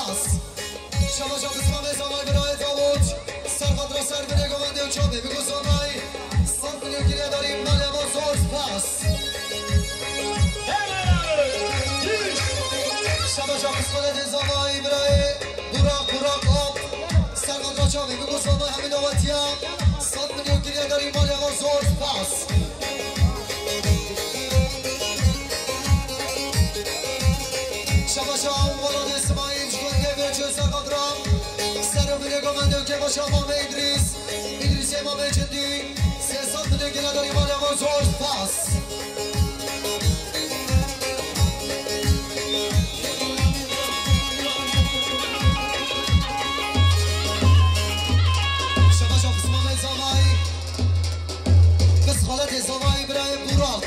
پاس شما جا بسمام زمای برای داوود سرقد را سر بده گمانده و چابه بگو زمای 100 میلیون گریه داریم مال ما زورس پاس شما جا بسمام زمای برای براق آب سرقد را چابه بگو زمای همین آواتی هم 100 میلیون گریه داریم مال ما زورس پاس شما جا ولاد اسماعیل جگنده به چه سرقد را سر بده گمانده و که باشه امام ادریس امام جدی 300 میلیون گریه داریم مال ما زورس پاس خالت زمای برای براق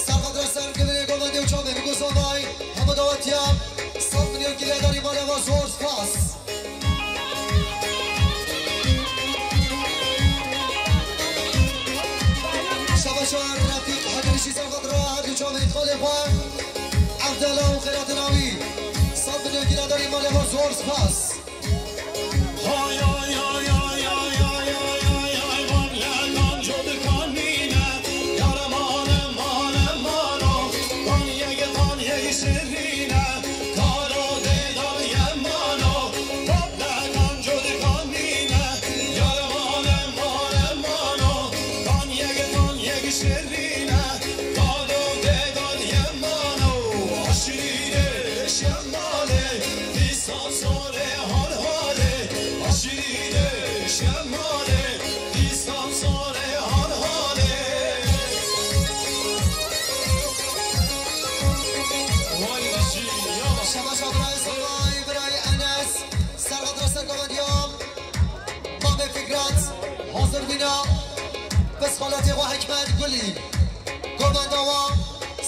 سرقد را سر بده گمانده و چابه بگو زمای همه دواتی هم 100 میلیون گریه داریم مال ما زورس پاس شباشان رفیق حدیشی سرقد را هر دو چابه ادخال پاک عبدالله و خیرات ناوی 100 میلیون گریه داریم مال ما زورس پاس بس خالتي وحكمت قولي قومان دوام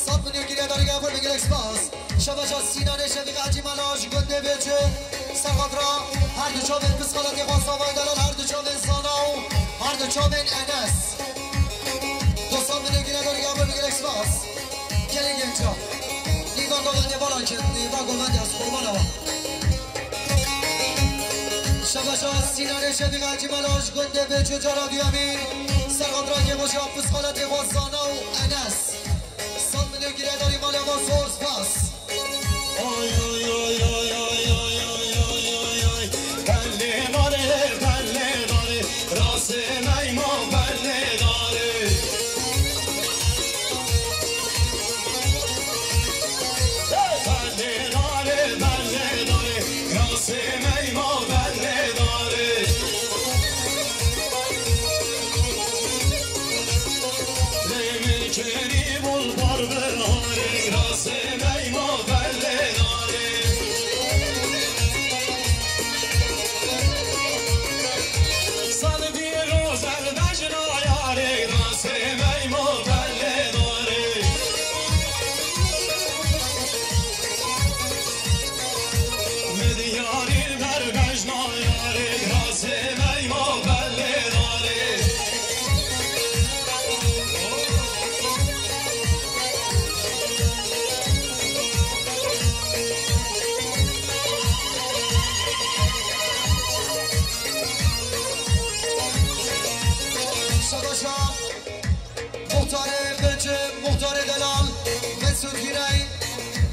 100 میلیون گریه داری گفر بگیر اکسپاس شباش از سینانه شفیق عجی ملاش گنده بیچه سرقد را هر دو چابین بس خالتي خواستاوای دلال هر دو چابین ساناو هر دو چابین انس 200 میلیون گریه داری گفر بگیر اکسپاس گلینگ اینجا نیوا گوانده بالا کن نیوا گوانده از قربان آوا شباش از سینانه شفیق عجی ملاش گنده بیچه جارا دیامین سرقد را که باشه آفز خالت واسانا و انس 100 میلیون گریه داری مال ما زورس پاس بله داره راست نیما بله داره بله داره راست نیما بله داره کنی بول بار بهاره راست نیما بله داره سال بی روز البجنا یاره راست نیما بله داره مدیاری در بجنا یاره راست نیما بله داره مختار دلال مسعود گیرایی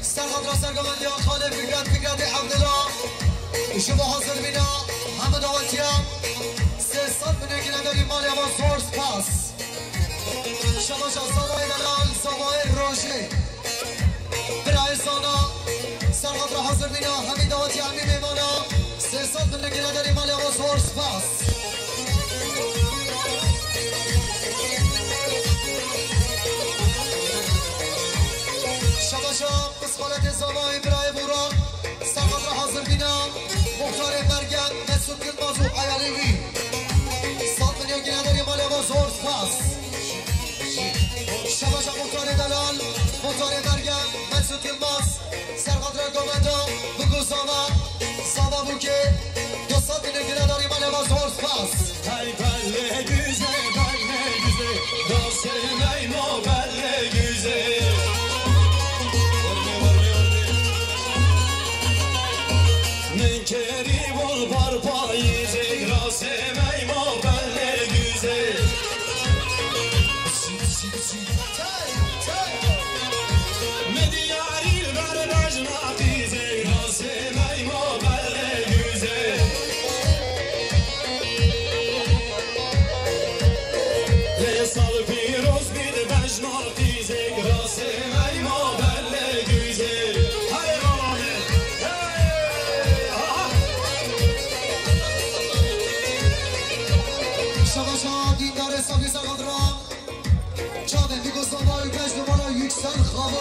سرقد را سرگمندی ها خاله فکرت عبدالله شما حاضر بینا همه دعواتی هم 300 میلیون گریه داریم مال ما زورس پاس شما سامای دلال سامای روشی برای سانا سرقد را حاضر بینا همه دعواتی همه میمانا 300 میلیون گریه داریم مال ما زورس پاس شباشا بس خالت زمای برای براق سرقد را حاضر بینم مختار مرگم مسعود گلمازو عیالیوی 100 میلیون گریه داریم مال ما زورس پاس شباشا مختار دلال مختار مرگم مسعود گلماز سرقد را گمانده بگو زما بوکه 200 میلیون گریه داریم مال ما زورس پاس ای بله güze راست نیما بله güze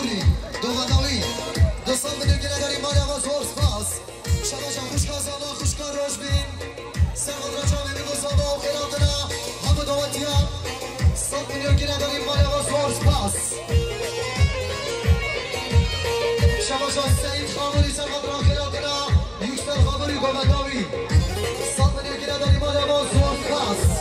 خابوری دوغداوی دوستان میدونی نداریم مال آواز هورس پاس شما جان خوش کازانا خوش کار روش بین سرقد را جامعه میگوزانا و خیراتنا همه دواتی هم صد میلیون که نداریم مال آواز هورس پاس شما جان سعید خابوری سرقد را خیراتنا یکسر خابوری دوغداوی صد میلیون که نداریم مال آواز هورس پاس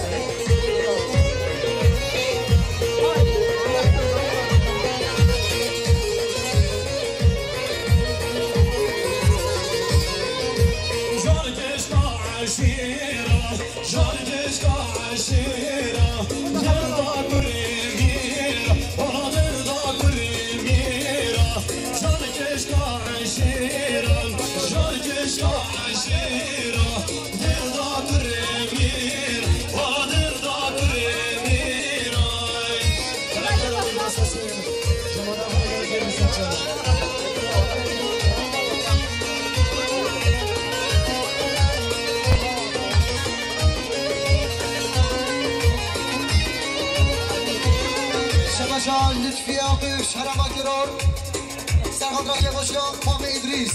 شبشان لطفی آقف شرم اکرار سرخط را که باشا مام ادریس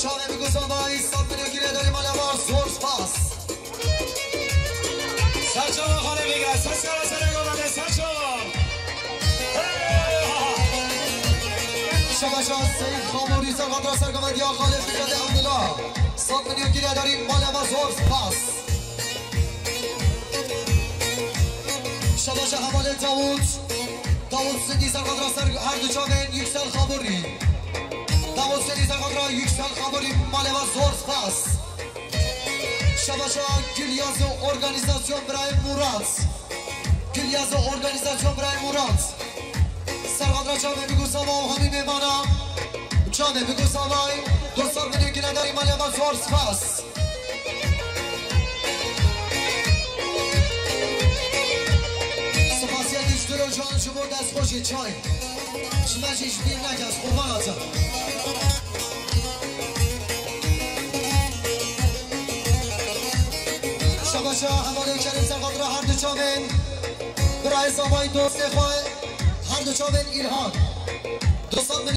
چانه میگوزم بایی سال میلیون گیره داریم آلوار سورس پاس سرچان خانه میگه سرچان سرگامده سرچان شبشان سید خاموری سرخط را سرگامده یا خالف بگرده عبدالله سال میلیون گیره داریم آلوار سورس پاس شبش حواله داوود سندی سرقد را سر هر دو جامعه یکسل خابوری داوود سندی سرقد را یکسل خابوری ماله و زورس پاس شبش گلیاز ارگانیزاسیون برای مراد گلیاز ارگانیزاسیون برای مراد سرقد را جامعه بگو ساما و همین میمانا جامعه بگو سامای دوستان میدونی که نداری ماله و زورس پاس دلو جان شما دست باشید چای شما چیش دیر نکست قربان آتا شما شا حواله کریم سرقاد را هر دو چامن برای سامای دوست خواه هر دو چامن ایران دوستان من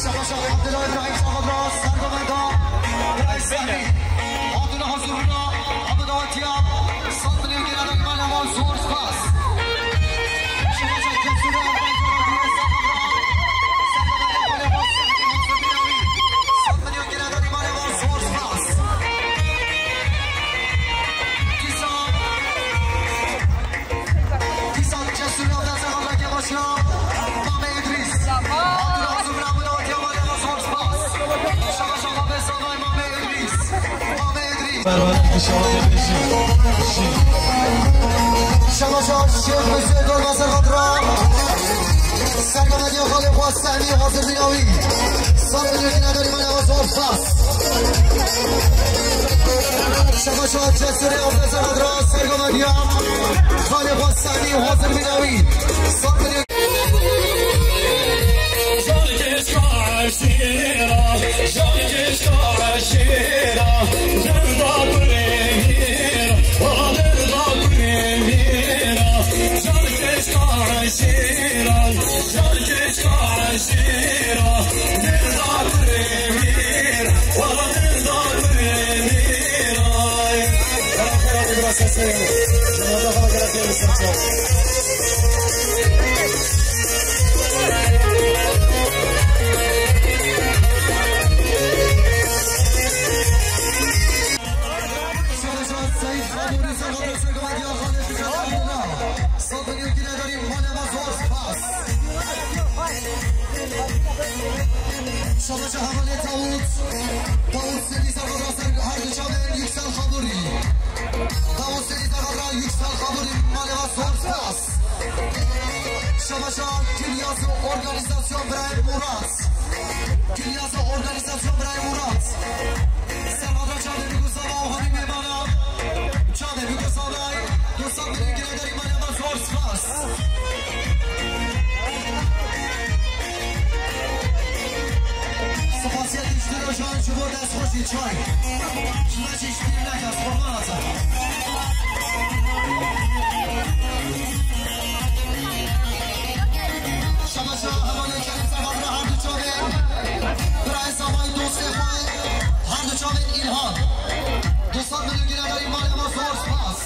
شباشا عبدالله ابراهیم سرقد را سرگامندا برای سهمی آدون حضورنا حمد آتیاب صد میلیون گیره داریم آلوار سورس پاس شباشا کسور ابراهیم سرقد را صد میلیون گیره داریم آلوار سورس پاس کیسان کسور ابراهیم سرقد را که باشا مام ادریس آدون حضورنا شما شیخ بسیار دور بسر خود را سرگامدی خالی خواست سهمی حاضر بیناوی سال میلیونی نداری من آواز پاس شما جسوری بسر خود را سرگامدی هم خالی خواست سهمی حاضر بیناوی سال میلیونی شبش حواله داوود سندی سرقد را سر هر دو جامعه یکسل خابوری داوود سندی سرقد را یکسل خابوری ماله و سورس پاس شبش گلیاز ارگانیزاسیون برای مراد گلیاز ارگانیزاسیون برای مراد سرقد را جامعه بگو ساما و همین میمانا جامعه بگو سامای دوستان میدونی که نداری ماله و سورس پاس سپاسیت اشتراجان شبور دستی چای شما چیش بیم نکست قربان آزم شما شما حواله کریم سرخان را هر دو چاوین برای زمان دوست خواه هر دو چاوین ایلهان 200 میلیون گیره داریم مال اما زور سپاس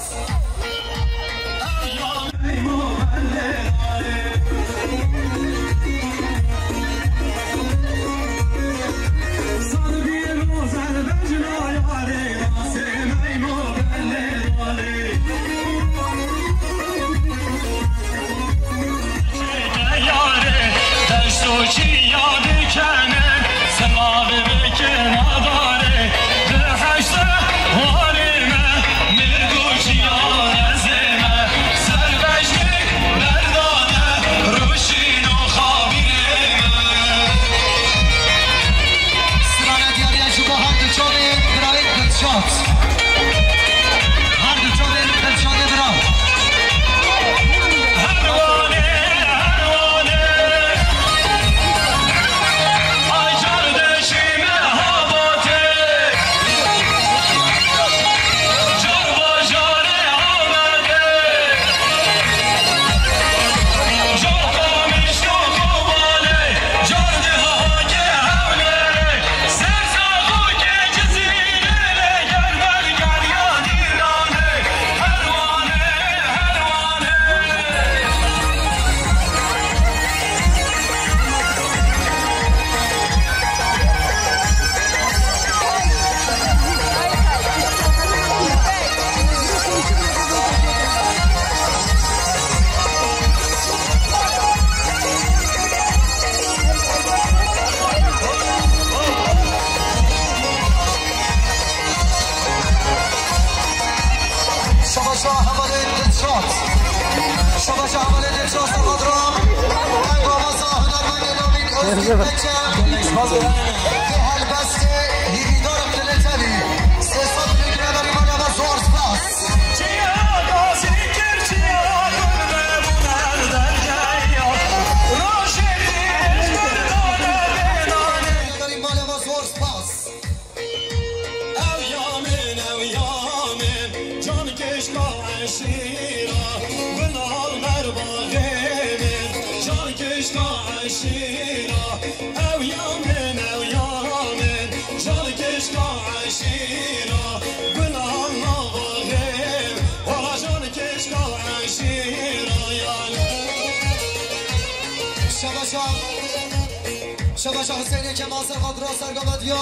شباش حسینی که ماسر قدر سرگامدیا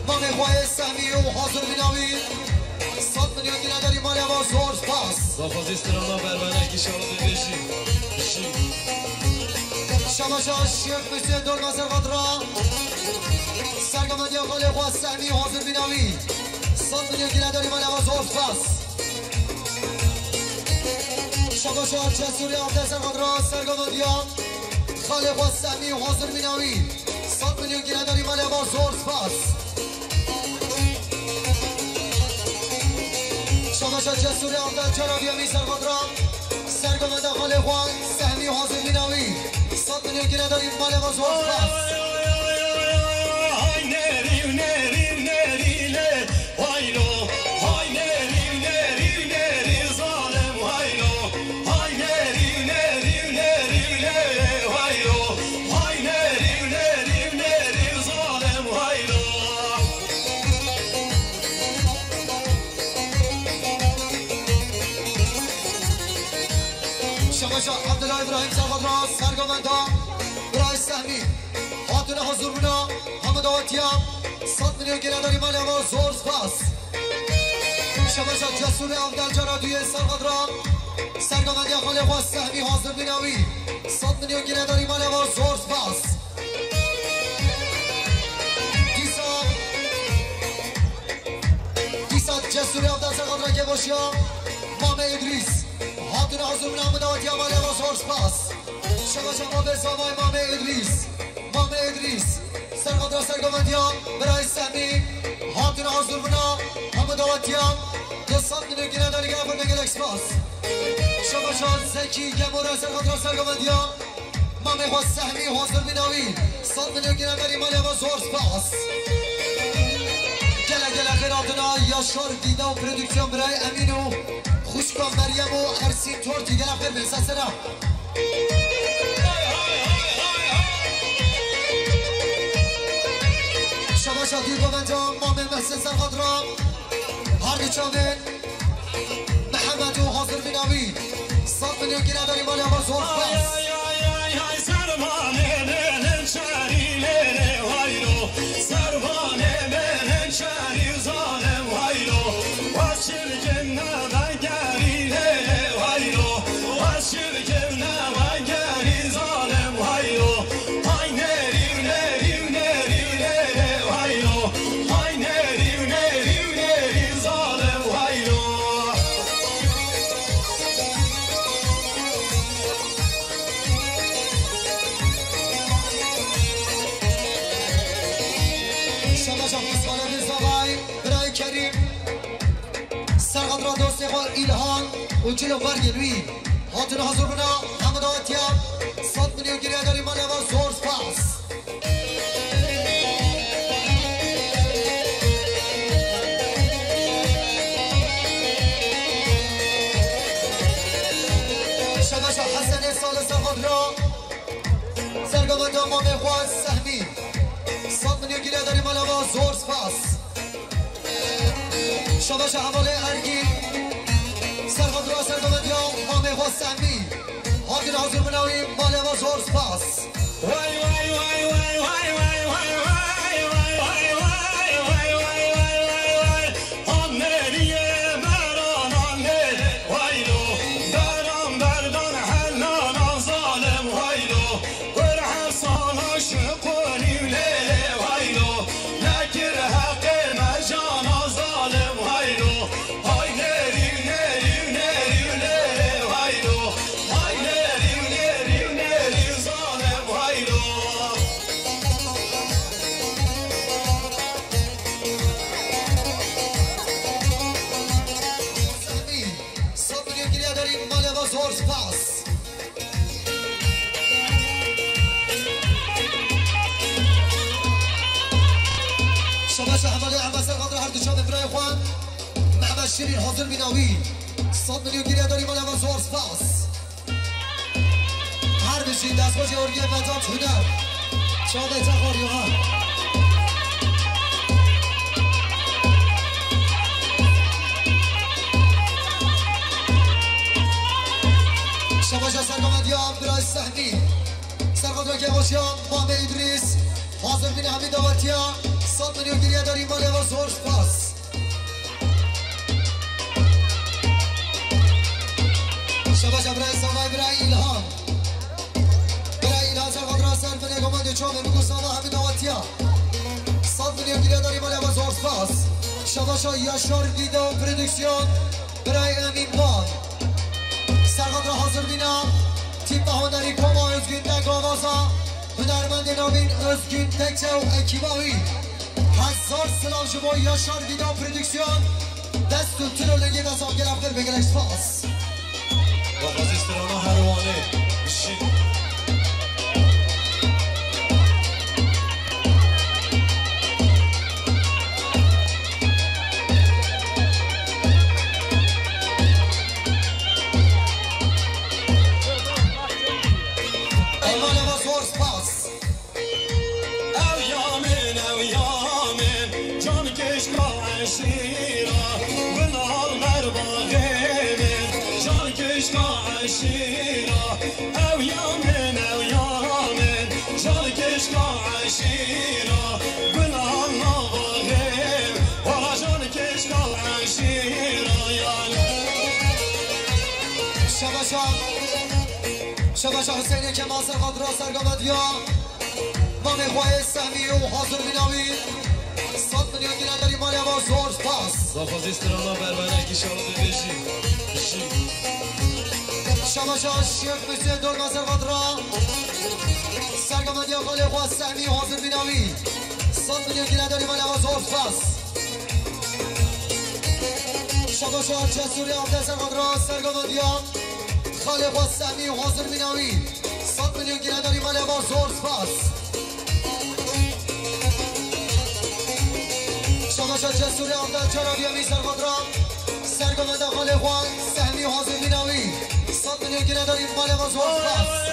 مامی خواه سهمی و حاضر بیناوی 100 میلیون گیره داری مالی با زور پاس زافاز استرانا بربنه که شاله بشی شباش شیف میشه دور ماسر قدر سرگامدیا خالی خواه سهمی و حاضر بیناوی 100 میلیون گیره داری مالی با زور پاس شباش جسوری آفده سر قدر سرگامدیا خالی خواه سهمی و حاضر بیناوی 100 میلیون گیره داری مالی با زور پاس شماش جسوری آمدن جنابی امی سرقدرام سرگامده خالی خواه سهمی و حاضر بیناوی 100 میلیون گیره داری مالی با زور پاس عبدالله ابراهیم سرقدران سرگامده برای سهمی خاتون حضور بنا همه دعوتیم 100 میلیون گیره داری مالی ما زور سپاس شباشا جسور افدل جرادوی سرقدران سرگامده خالی خواه سهمی حاضر بیناوی 100 میلیون گیره داری مالی ما زور سپاس دیسا جسور افدل سرقدران که باشیم مامه ادریس خاتون حضور بنا همه دعوتیم مالی ما زور سپاس شباشا ما به زمای مامه ادریس سرقدران سرگامدیان برای سهمی خاتون حضور بنا همه دعوتیم 200 میلیون گیره داری گرفت نگل اکسپاس شباشا زکی گموره سرقدران سرگامدیان مامه خواه سهمی حاضر بیناوی 100 میلیون گیره داری مالی ما زور سپاس هاتنا یاشار دیده و پرودکسیون برای امین و خوشکان مریم و ارسین تورتی گرم خیر بنسا سلام شما شادی با منجام مامن محسن سرخادرام هر چاوین محمد و حاضر بیناوی 100 میلیون گیره داریم مالی آواز زور باز ایلهان و جلو برگلوی هاتون حضور بنا حمد آتیاب 100 میلیون گریه داریم مالی آواز زور سپاس شباشا حسن سال سرخاد را سرگامند امام خواه سهمی 100 میلیون گریه داریم مالی آواز زور سپاس شباشا حواله ارگی سرخاد را سرگامند یا امام خواه سهمی حاضر حضور مناوی مالی آواز زور سپاس وای وای وای وای وای وای وای شیرین حاضر بیناوی 100 میلیون گریه داریم مال آواز زور سپاس هر بشین دستگاهی ارگیه بزام چونر چاقه تخاری ها شباشا سرگامندیان برای سهمی سرقدر که باشیان مام ادریس حاضر بین همین داوتیان 100 میلیون گریه داریم مال آواز زور سپاس شباشا برای سالای برای ایلهان سرخاد را سر بنه گمانده چومه بگو سالا همین داوتیا 100 میلیون گریه داریم مالی آواز زور سپاس شباشا یاشار دیده و پرودکسیون برای امین بان سرخاد را حاضر بینم تیم هنری کما ازگین دنگ آوازا هنرمند نامین ازگین تکچه و اکیباوی 1000 سلام شما یاشار دیده و پرودکسیون دست و تیر و لگی دست آم گرم خیر بگرش سپاس و خازیسترانا هروانه بشید شباشا حسینی که ماسر قدرا سرگامد یا مام خواه سهمی و حاضر بیناوی 100 میلیون گیره داری مالی آواز زور سپاس زافازی استرانا بربنکی شاده بشی شباشا شیخ مسیح دور ماسر قدرا سرگامد یا مال خواه سهمی و حاضر بیناوی 100 میلیون گیره داری مالی آواز زور سپاس شباشا جسوری عبده سر قدرا سرگامد یا خالق و سمی و حاضر بیناوی 100 میلیون گیره داری مالی آواز زور سپاس شما شباشا جسوری آمدن جنابی امی سرقدرام سرگمنده خاله خوان سهمی حاضر بیناوی 100 میلیون گیره داریم مال بازور بس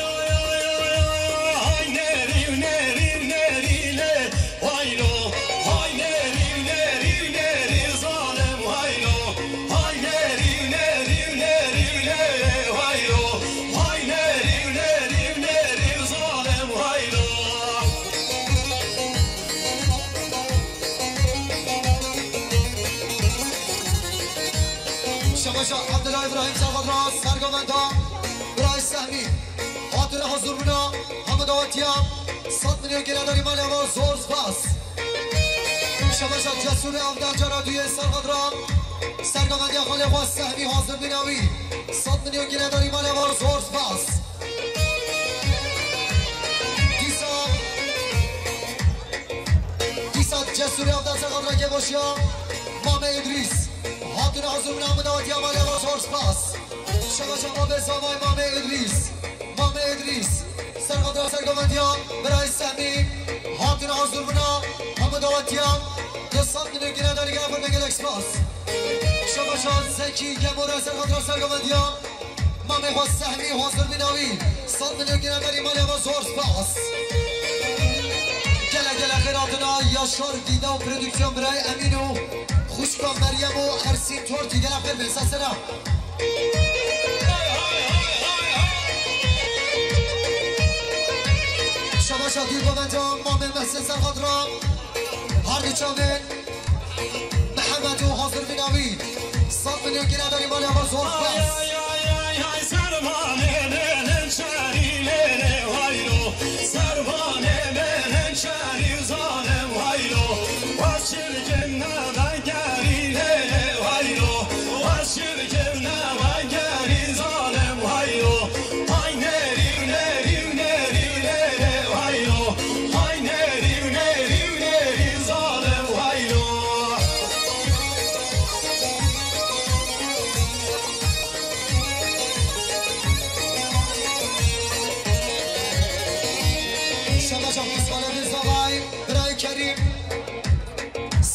عبدالله ابراهیم سرقدران سرگمنده برای سهمی خاطر حضور بنا حمد آواتیام 100 میلیون گیره داریم مال بازور بس شباشا جسور آمدن جنابی سرقدرام سرگمنده خاله خواه سهمی حاضر بیناوی 100 میلیون گیره داریم مال بازور بس دیسا جسوری آمدن سرقدران که باشیا مام ادریس حاضر حضور من آمد آتی عمال بازور سپاس شباشا ما به سامای مام ادریس سرقدران سرگمندیان برای سهمی حاضر حضور من آمد آتی عمال 200 میلیون گیره داری گرفت بگل اکسپاس شباشا زکی گموره سرقدران سرگمندیان مام خواه سهمی حاضر بیناوی 100 میلیون گیره داری مال بازور سپاس گله خیراتنا یاشار دیده و پرودکسیون برای امینو خوشکا مریم و ارسین تورتی گله خیر بینسا سرم شباشا دیر بامنجام مامل محسن سرقدرام هر بیچامل محمد و حاضر بیناوی 100 میلیون گیره داری مال بازور بس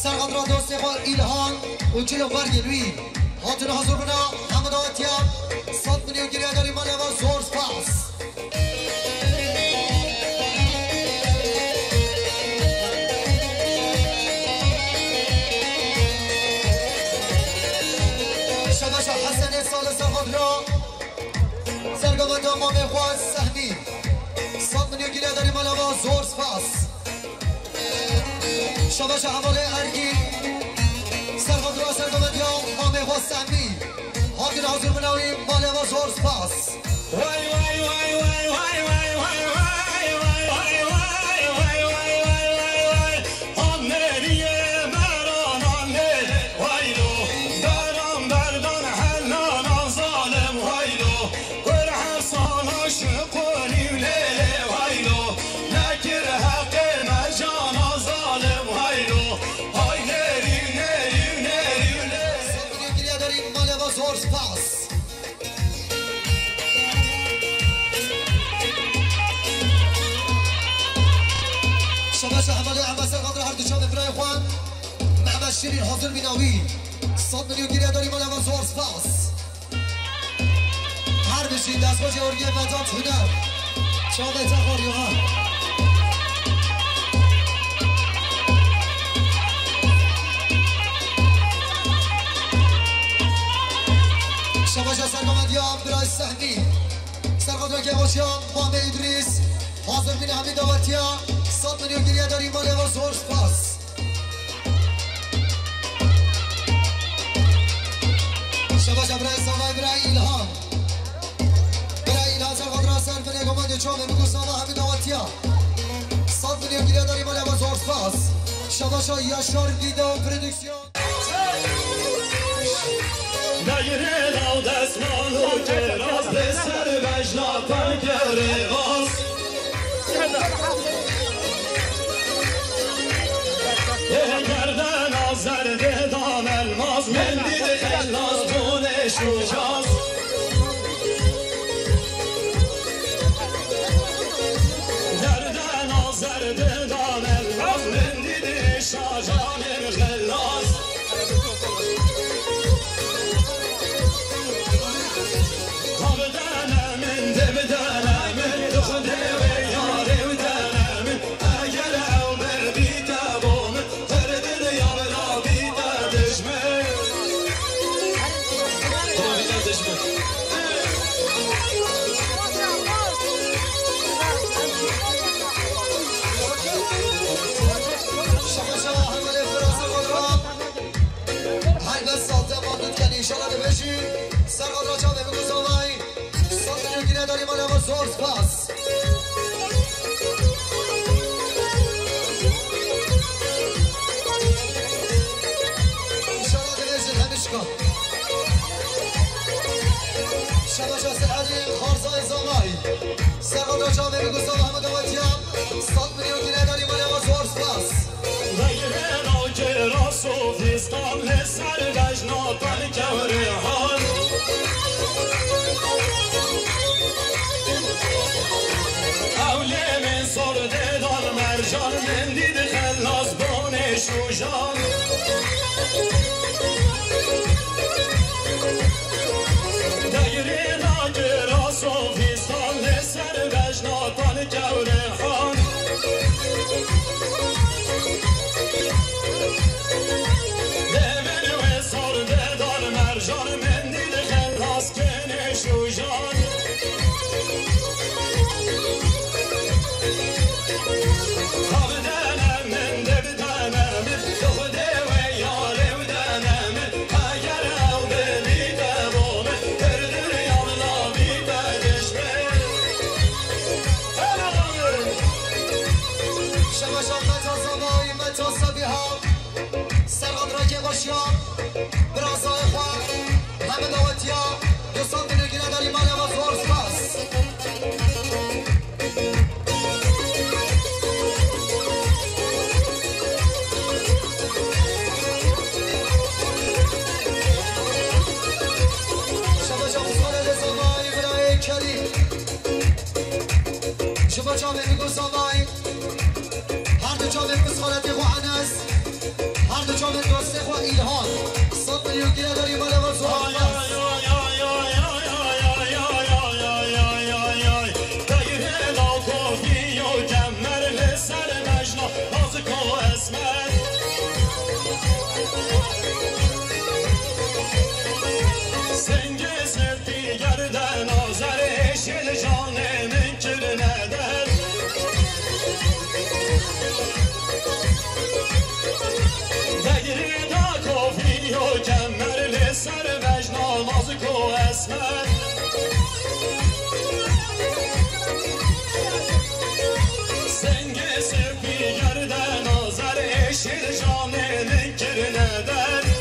سرقدران دوست با ایلهان و جلو برگلوی حاضر حضور بنا حمد آتیاب 100 میلیون گیره داریم مال بازور سپاس شباشا حسن سال سرقدران سرگمنده مام خواه سهمی 100 میلیون گیره داریم مال بازور سپاس شباشا حواله ارگی سرقدران سرگمندیان مام خواه سهمی حاضر حضور مناوی مال بازور سپاس وای وای وای وای وای وای وای شیرین حاضر بیناوی 100 میلیون گیره داریم مال بازور سپاس هر بشین دست باشه ارگه بزاد هنر چاقه تخار یوهان شباشا سرگمندیان برای سهمی سرقدران که باشیان مام ادریس حاضر بین همین داوتیان 100 میلیون گیره داریم مال بازور سپاس شباشا برای سامای برای ایلهان سرقدران سرفن یکمان چومه بگو ساما همین داوتیا 100 میلیون گیره داریم مال بازور سپاس شباشا یاشار دیده و پرودکسیون نگیره داو دستمانو که راز به سر بجنا پنکره باز گردن آزرده دام الماز من دید خلاص بونش روشاز گردن آزرده دام الماز من دید شاجان خلاص باشی سرقاد را جامعه بگو زامای صد میلیون گیره داریم آنها زور سپاس انشاءالله دنیشت همیش کن شباش از علی خارزای زامای سرقاد را جامعه بگو زام همه دواتیم صد میلیون گیره داریم آنها زور سپاس صوفیستان لسر وجناتان کورهان اولی من سرده دار مرجان من دید خلاص بانه شوشان دگری ناگرا صوفیستان لسر وجناتان کورهان مرجان من دید خلاص کنه شوشان خواب دنم من دب دنم دخده و یاره و دنم اگر او ببیده بومه هر دنیا نابیده دشمه شباشان متا زمایی متا سبیها سرقاد را که باشیم برازای خواه همه دعوتی ها دوستان دنگی نداری من هم از ورس پس شبا جا خسال لزامایی برای کلی شبا جا میگو زامایی هر دو جا میگو سخالتی خواه انس هر دو جا میگو سخواه ایلهان صد میلیون گیره داری مال و زور سنگ سفتی گردن آزر اشل جان من کرندن دگری دا کافی و کمر لسر وجنا نازک و اسمر سنگ سفتی گردن آزر اشل جان من کرندن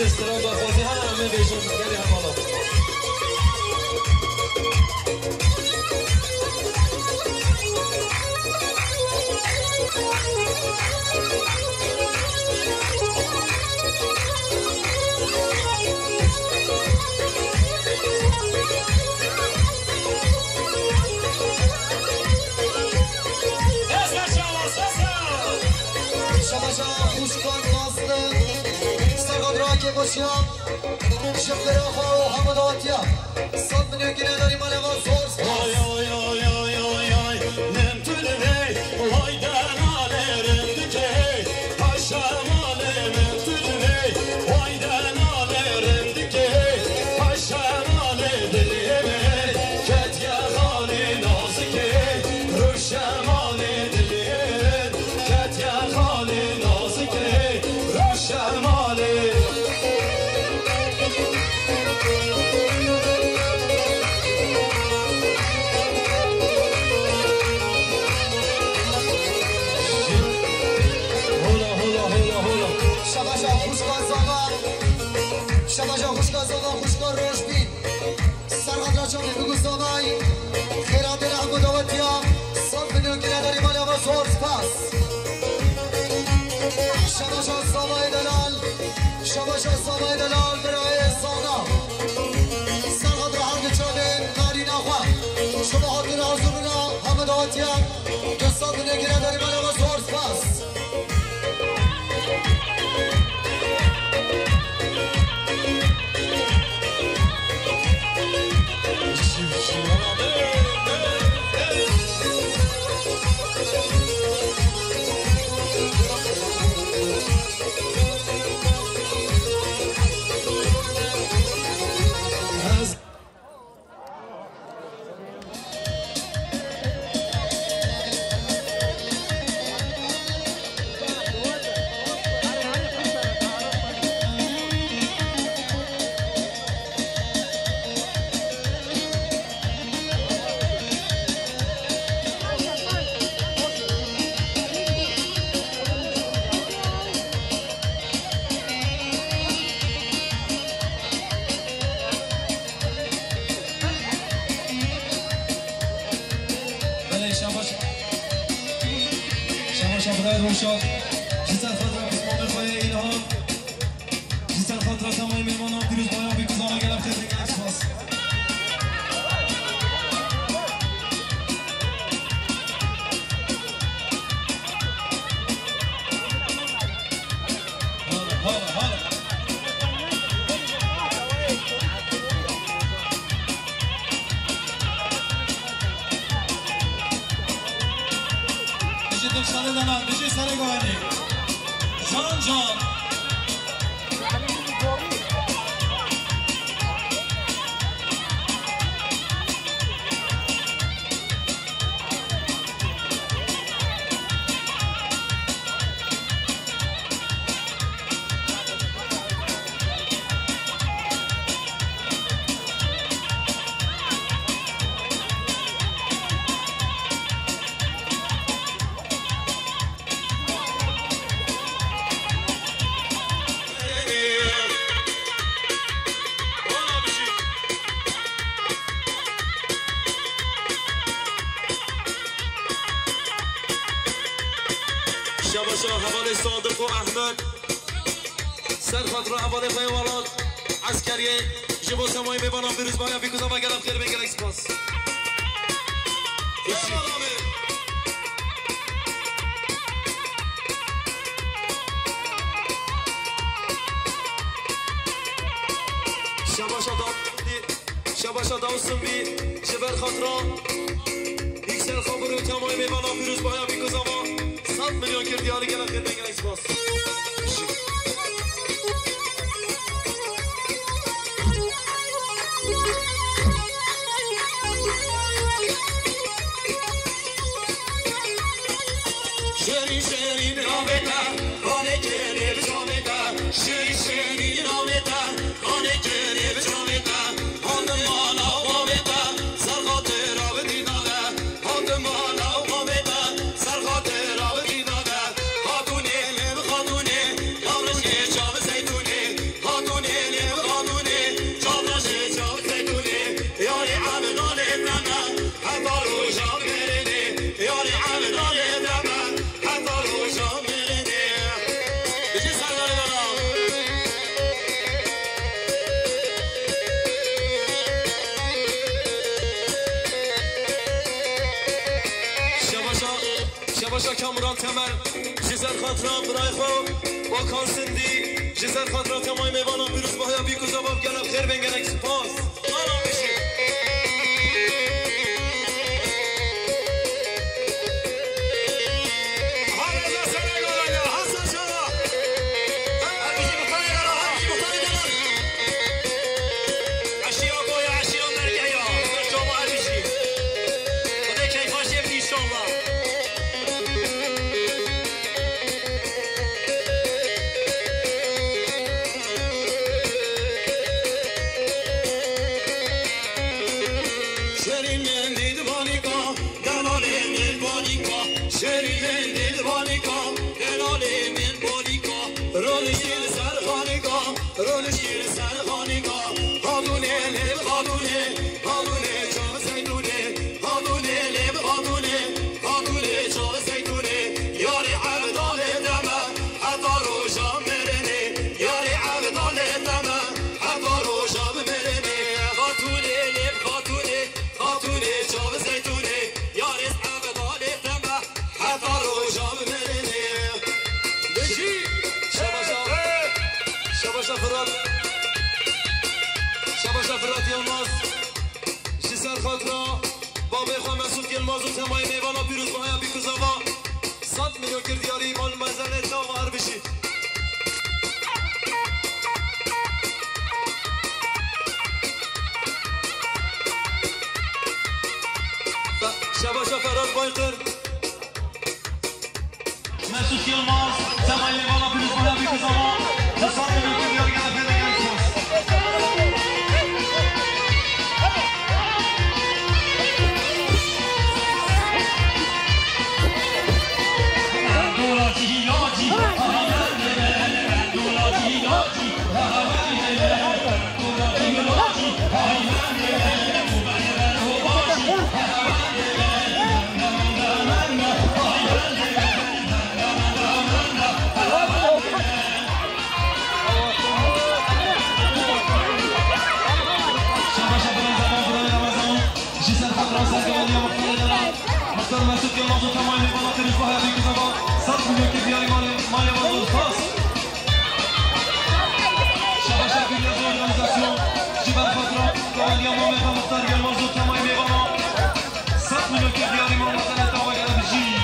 استرام دار بازی همه بیشون خیلی هم بالا باشیم شکر آقا و همه داتیم صد میلیون گیره داریم مال ما زورس شباشا خوشگاه زاما خوشگاه روش بین سرقاد را چانه بگو زامای خیران دل هم بداوتی ها صد میلیون گیره داری مالی هم زورس پس شباشا زامای دلال شباشا زامای دلال برای سانا سرقاد را هم چانه ناری نخواه شما حاضرین حضورنا همه دعوتیان دوستان نگیره داریم علاوه سورس پاس روشا جیتر خاطر قسمت پای اینها جیتر خاطر تمام میمانان دیروز باید بیکوزانه گلم خیلی اکسپاس دیجی سرگاهی جان جان حوالی صادق و احمد سرخط را حوالی خیوالات عسکریه جبو سمایی میبانم بروز باید بیکوزم و گرم خیر بگر اکسپاس شباشا داوستم بی شبر خاطرا یک سر خبرو تمایی میبانم بروز باید بیکوزم و 100 میلیون کردیانی گلم خیر بگر اکسپاس شباشا کامران تمر جزر خاطران برای خو با کانسندی جزر خاطران تمای میوانم بیروز باید بیکوزا باب گلم خیر بینگن اکسپاس آرام بشید خاطرا بابا خواهم مسعود گلماز و تمای میوانا پیروز بایا بیکوزاوا 100 میلیون کردیاری مال مزله تا وار بشی شباشا فراد بایقر مسعود گلماز تمای میوانا پیروز بایا بیکوزاوا 100 میلیون کردیاری گلفه نگرد مسعود گلماز و تمام میوانا پیروز بایا بیکوزاوا 100 میلیون کردیاری مال یواز پاس شباشا کردیاز ارگانیزاسیون جبر خاطران گواندی امام مختار گلماز و تمام میوانا 100 میلیون کردیاری مال مزله تا وگر بشی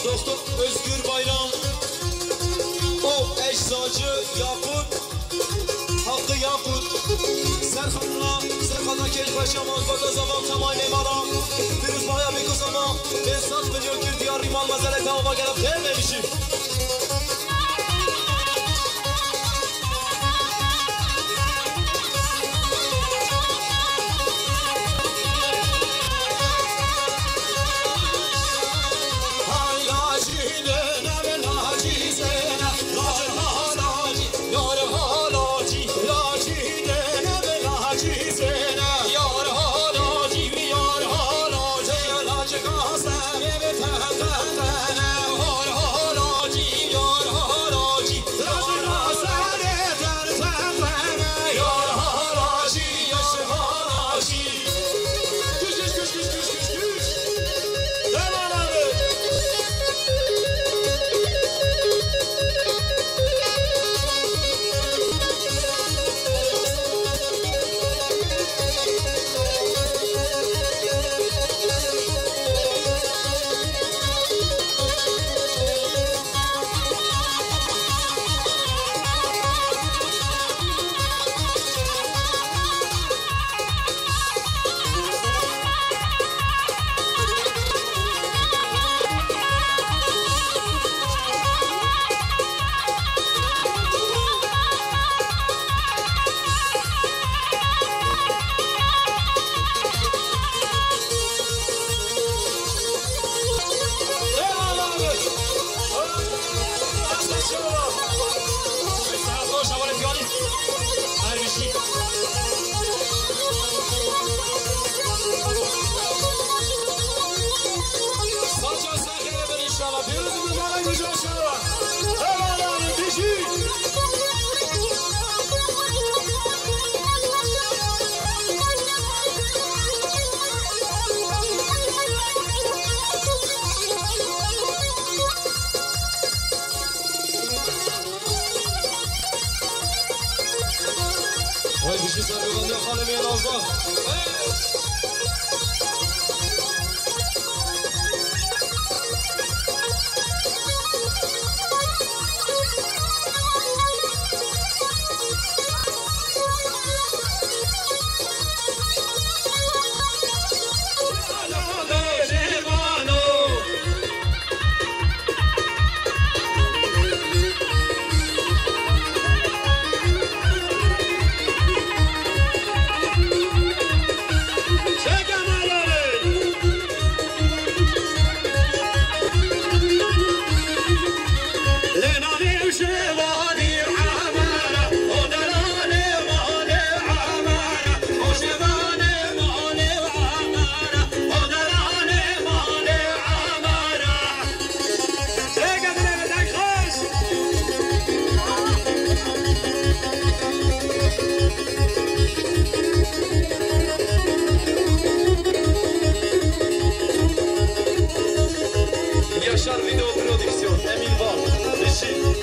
Dostum Özgür Bayram O eczacı Yakut Hakkı Yakut Serkan'la Serkan'la Kelpaşa Mazbata Zaman Tamay Memara Firuz Baya Bikuzama 100 milyon Kürdiyar Rimal Mazele Tavama gelip gelmemişim Işi sargılandı hanım Elazığ. Yaşar Video Prodüksiyon, Emin Var, Işi.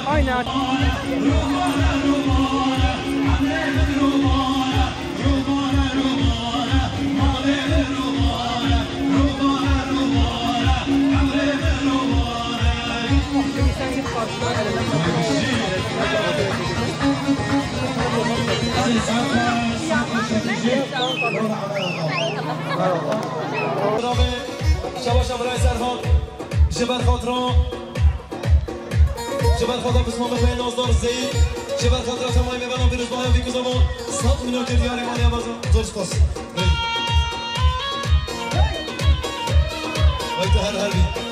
Aynen. شباش برای سرخان جبر خاطران جبر خاطر بسم الله به نازدار زید جبر خاطر تمام میبرم بیروز باید بیکو زمان 100 میلیون که دیاری مالی بازم زور سپاس وقت هر بی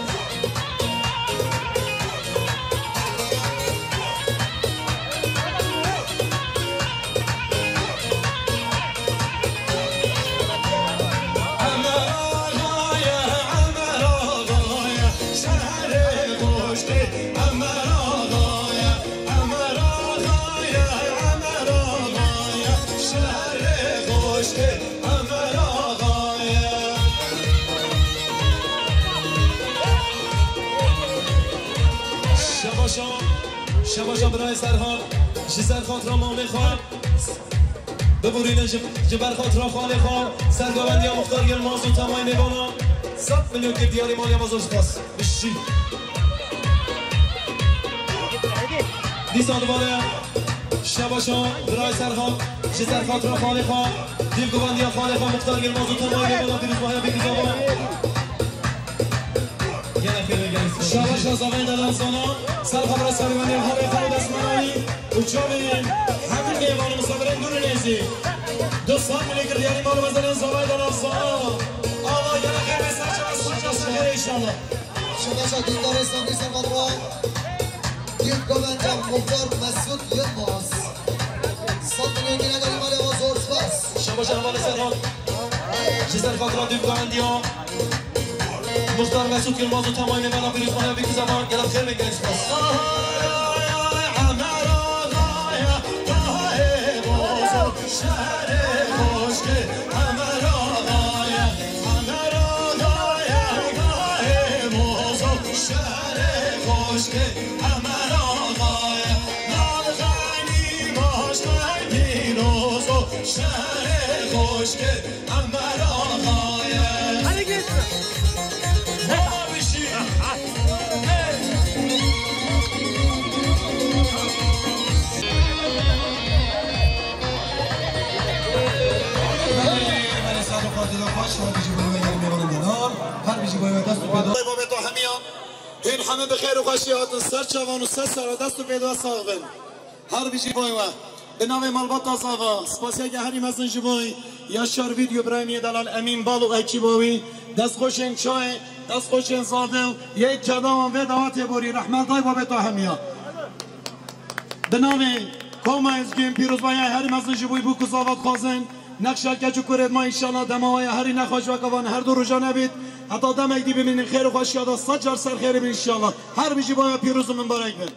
شباشا برای سرحال جسر خاطران مامی خواه ببورین جبر خاطران خالی خواه سرگاوندی ها مختار گرماز و تمای میبانا 100 میلیون که دیاری مالی بازار سپاس بشی دیسان دوباره شباشا برای سرحال جسر خاطران خالی خواه دیلگوندی ها خالی خواه مختار گرماز و تمای میبانا بیروز باید بیکوزابا شباش زمین دلانسانا سر خبر سریمانی خالی خالد اسمانی اچامین همین میوان مسافرین دور نیزی 200 میلیون کردیاری مال بزنین زمین دلانسانا آقا یه خیلی سرچه از سرچه سرخیر ایشالله شباش دیدار اسلامی سرقدرا یک گوانجا مختار مسعود یلماز 100 میلیون که نداری مال بازار سپاس شباش اول سرحال جسر خاطران دیو گوندی ها مختار مسعود یلماز و تمامی میوان بیروز باید بیکو زمان گلم خیر میگنی سپاس این همه به خیر و خوشیات سر چوان و سر سر دست و پیدا ساغن هر بیشی بای و به نام مالبات آساوا سپاسی اگه هریم از نجبوی یا شار ویدیو برامی دلال امین بالو اکی باوی دست خوشین چای دست خوشین زاده یک جدام و دعوت بوری رحمت دای بابه تا همیا به نام کوما ازگیم پیروز بای هریم از نجبوی بو کزاوات خوازن نقشل کچو کرد ما انشالله دماوی هری نخواش و کوان هر دو روزا نبید حتی دم ایدی ببینین خیر و خوشیادا 100 سر خیر بین انشالله هر بیشی باید پیروز و مبارک بین